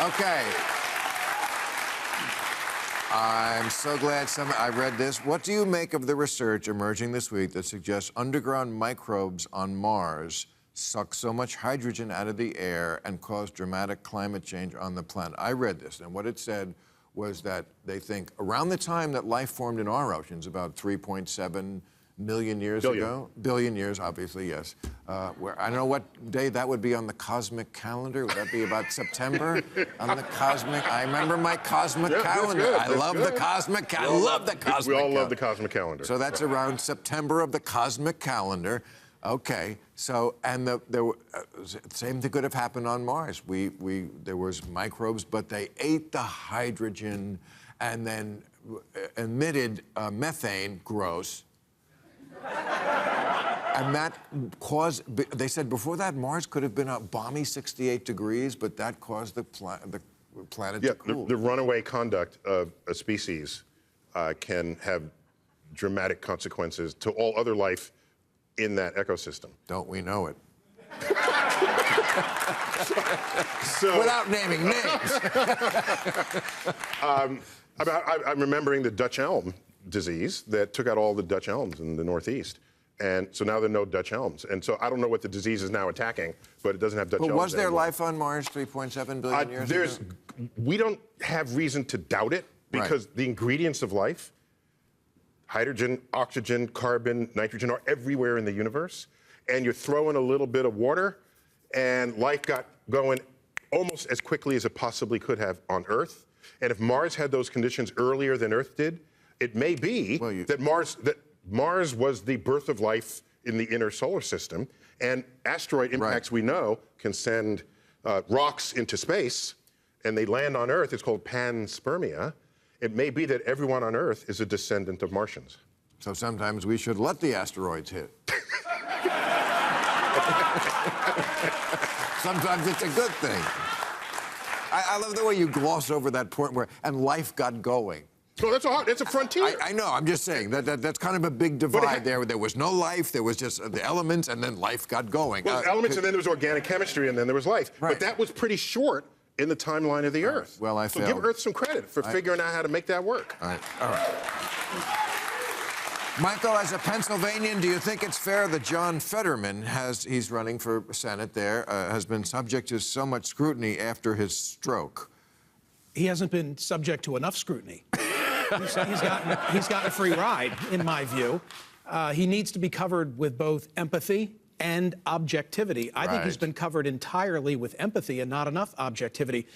Okay. I'm so glad I read this. What do you make of the research emerging this week that suggests underground microbes on Mars suck so much hydrogen out of the air and cause dramatic climate change on the planet? I read this, and what it said was that they think around the time that life formed in our oceans, about 3.7 million years ago. Billion years, obviously, yes. Where I don't know what day that would be on the cosmic calendar. Would that be about September? On the cosmic, I remember my cosmic calendar. I love the cosmic calendar. I love the cosmic calendar. We all love the cosmic calendar. So that's around September of the cosmic calendar. Okay, so, and the same thing could have happened on Mars. There was microbes, but they ate the hydrogen and then emitted methane, gross. And that caused, they said before that, Mars could have been a balmy 68 degrees, but that caused the planet to cool. The runaway conduct of a species can have dramatic consequences to all other life in that ecosystem. Don't we know it? So, without naming names. I'm remembering the Dutch elm disease that took out all the Dutch elms in the Northeast. And so now there are no Dutch elms. And so I don't know what the disease is now attacking, but it doesn't have Dutch elms. But was there anymore. life on Mars 3.7 billion years ago? We don't have reason to doubt it because the ingredients of life, hydrogen, oxygen, carbon, nitrogen, are everywhere in the universe. And you throw in a little bit of water, and life got going almost as quickly as it possibly could have on Earth. And if Mars had those conditions earlier than Earth did, it may be that Mars was the birth of life in the inner solar system. And asteroid impacts, we know, can send rocks into space, and they land on Earth. It's called panspermia. It may be that everyone on Earth is a descendant of Martians. So sometimes we should let the asteroids hit. Sometimes it's a good thing. I love the way you gloss over that point where, and life got going. So it's a frontier. I know, I'm just saying, that's kind of a big divide there. There was no life, there was just the elements, and then life got going. Well, elements, and then there was organic chemistry, and then there was life. Right. But that was pretty short in the timeline of the Earth. Well, I failed. So give Earth some credit for figuring out how to make that work. All right. Michael, as a Pennsylvanian, do you think it's fair that John Fetterman he's running for Senate there, has been subject to so much scrutiny after his stroke? He hasn't been subject to enough scrutiny. He's gotten a free ride, in my view. He needs to be covered with both empathy and objectivity. I think he's been covered entirely with empathy and not enough objectivity.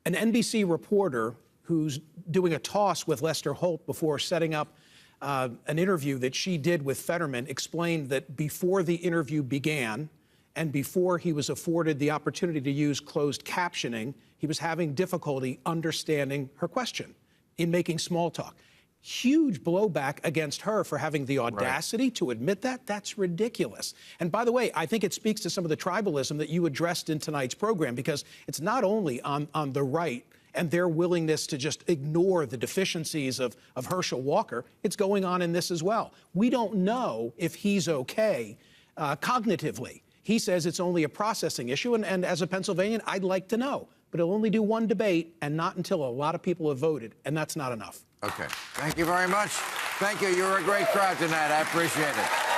An NBC reporter who's doing a toss with Lester Holt before setting up an interview that she did with Fetterman explained that before the interview began and before he was afforded the opportunity to use closed captioning, he was having difficulty understanding her question in making small talk. Huge blowback against her for having the audacity to admit that. That's ridiculous. And by the way, I think it speaks to some of the tribalism that you addressed in tonight's program, because it's not only on the right and their willingness to just ignore the deficiencies of Herschel Walker, it's going on in this as well. We don't know if he's okay cognitively. He says it's only a processing issue, and as a Pennsylvanian, I'd like to know. But he'll only do one debate, and not until a lot of people have voted, and that's not enough. Okay. Thank you very much. Thank you. You were a great crowd tonight. I appreciate it.